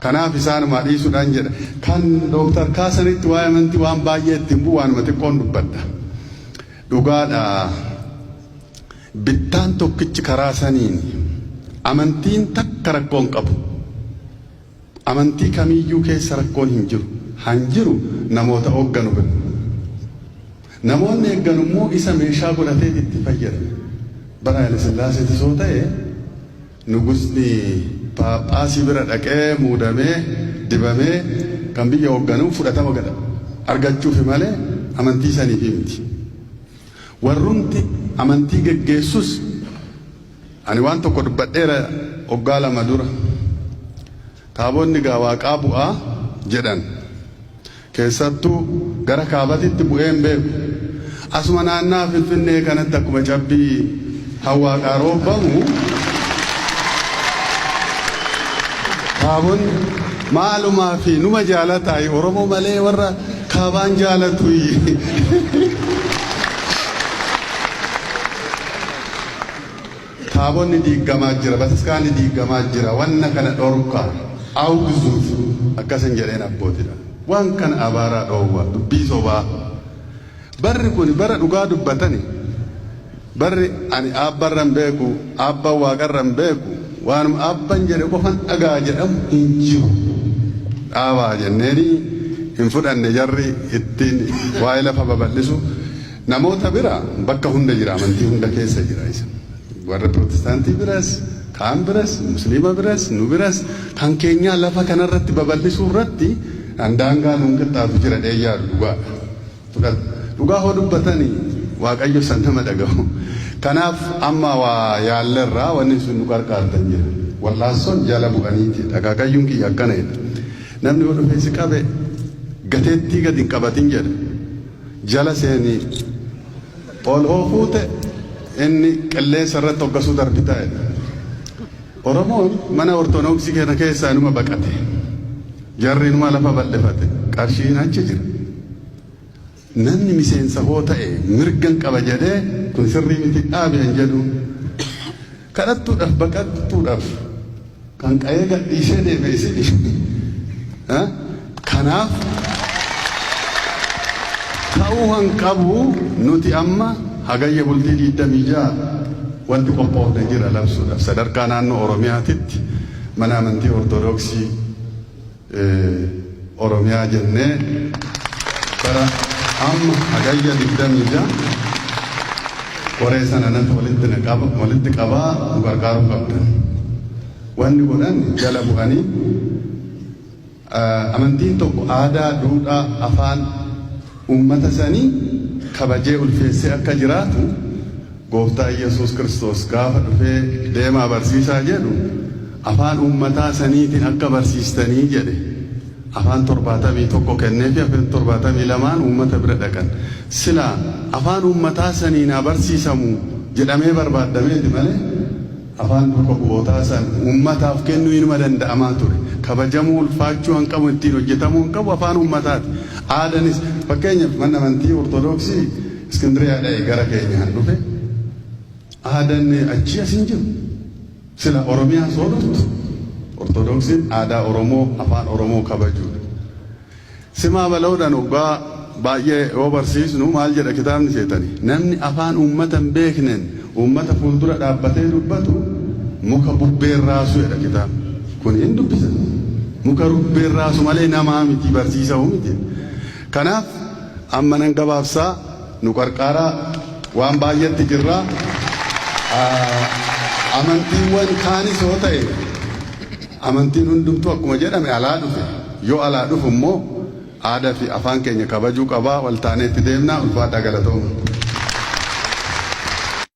kanaaf isaan maadhiisuudhaan jedha kan Dooktar Kaasanitti waa'ee amantii waan baay'ee ittiin bu'u waanuma xiqqoon dubbadha dhugaadha bittaan tokkichi karaa saniin amantiin takka rakkoon qabu amantii kamiyyuu keessa rakkoon hin jiru hanjiru namoota hoogganu bira namoonni eegganu immoo isa meeshaa godhatee itti fayyadamu bara Haile Sillaaseetti soo ta'e nugusni paaphaasii bira dhaqee muudamee dibamee kan biyya hoogganuu fudhatama gada argachuufi malee amantii saniif miti warrumti amantii geggeessus ani waan tokko dubbadheera hoggaa lama dura taabonni gaa waaqaa bu'aa jedhan keessattuu gara kaabatitti bu'een beeku asuma naannaa Finfinnee kanatti akkuma cabbii hawwaaqaa roobbamu taabonni maalumaa fi numa jaalataa Oromoo malee warra kaabaan jaalatu taabonni diigamaa jira bataskaanni diigamaa jira wanna kana dhorkaa awwisuuf akkasin jedheen abbootiidha waan kana abaaraa dhoowwa dubbii sobaa barri kun bara dhugaa dubbatani barri ani aabbarran beeku aabban waaqarran beeku waan aabban jedhe qofan dhagaa jedhamu hin jiru dhaabaa jenneeni hin fudhanne jarri ittiin waa'ee lafa babal'isu namoota bira bakka hunda jira amantii hunda keessa jira isa warra Protestantii biras kaan biras Musliima biras nu biras kan keenya lafa kanarratti babal'isuu irratti daangaa nuun qixxaatu jira dheeyyaa dhugaa hoo dubbatanii waaqayyo san nama dhagahu kanaaf amma waa yaallerraa wanni sun nu qarqaartan jira wallaassoon jala bu'aniiti dhagaagayyuun kiyya akkana jedha namni yoo dhufee si qabe gateettii gadi hin qabatin jedha jala seenii ol oofuute inni qilleensa irratti hoggasuu darbitaa jedha Oromoon mana ortodoksii kana keessaa numa baqate jarri numa lafa bal'ifate qarshiin achi jira namni miseensa hoo ta'e mirgan qaba jedhee kun sirrii miti dhaabe hin jedhu kadhattuudhaaf baqattuudhaaf kan qa'ee gadhiisee deeme isini kanaaf ta'uu hanqabu nuti amma hagayya bultii 26 wanti qophoofne jira labsuudhaaf sadarkaa naannoo Oromiyaatitti mana amantii ortodoksii Oromiyaa jennee bara amma hagayya 26 qoree sana natti walitti qabaa nu gargaaruu qabdan wanni godhan jala bu'anii amantiin tokko aadaa duudhaa afaan ummata sanii kabajee ulfeessee akka jiraatu gooftaa Yesuus Kiristoos gaafa dhufee deemaa barsiisaa jedhu afaan ummataa saniitiin akka barsiistanii jedhe afaan 71 kennee fi afaan 72 ummata bira dhaqan sila afaan ummataa saniin barsiisamu jedhamee barbaadameeti malee afaan bu'ootaa san ummataaf kennuu inuma danda'amaa ture kabajamuu ulfaachuu hanqabu ittiin hojjetamuu hanqabu afaan ummataati aadaanis fakkeenyaaf mana amantii ortodoksii Iskindiriyaadhaa gara keenyaan dhufe aadaan achi asin jiru sila Oromiyaa soo dhuftu ortodoksiin aadaa Oromoo afaan Oromoo kabajuudha simaa bala'uudhaan waggaa baay'ee yoo barsiisnu maal jedha kitaabni seetanii namni afaan uummata hin beekneen uummata fuuldura dhaabbatee dubbatu muka bubbeen raasu jedha kitaabni kun hin dubbisa muka bubbeen raasu malee namaa miti barsiisa'u miti kanaaf amma nan gabaabsaa nu qarqaaraa waan baay'eetti jirraa amantiiwwan kaanis yoo ta'e amantiin hundumtuu akkuma jedhame alaa dhufe yoo alaa dhufu immoo aadaa fi afaan keenya kabajuu qabaa wal taaneetti deemnaa ulfaadhaa galatooma.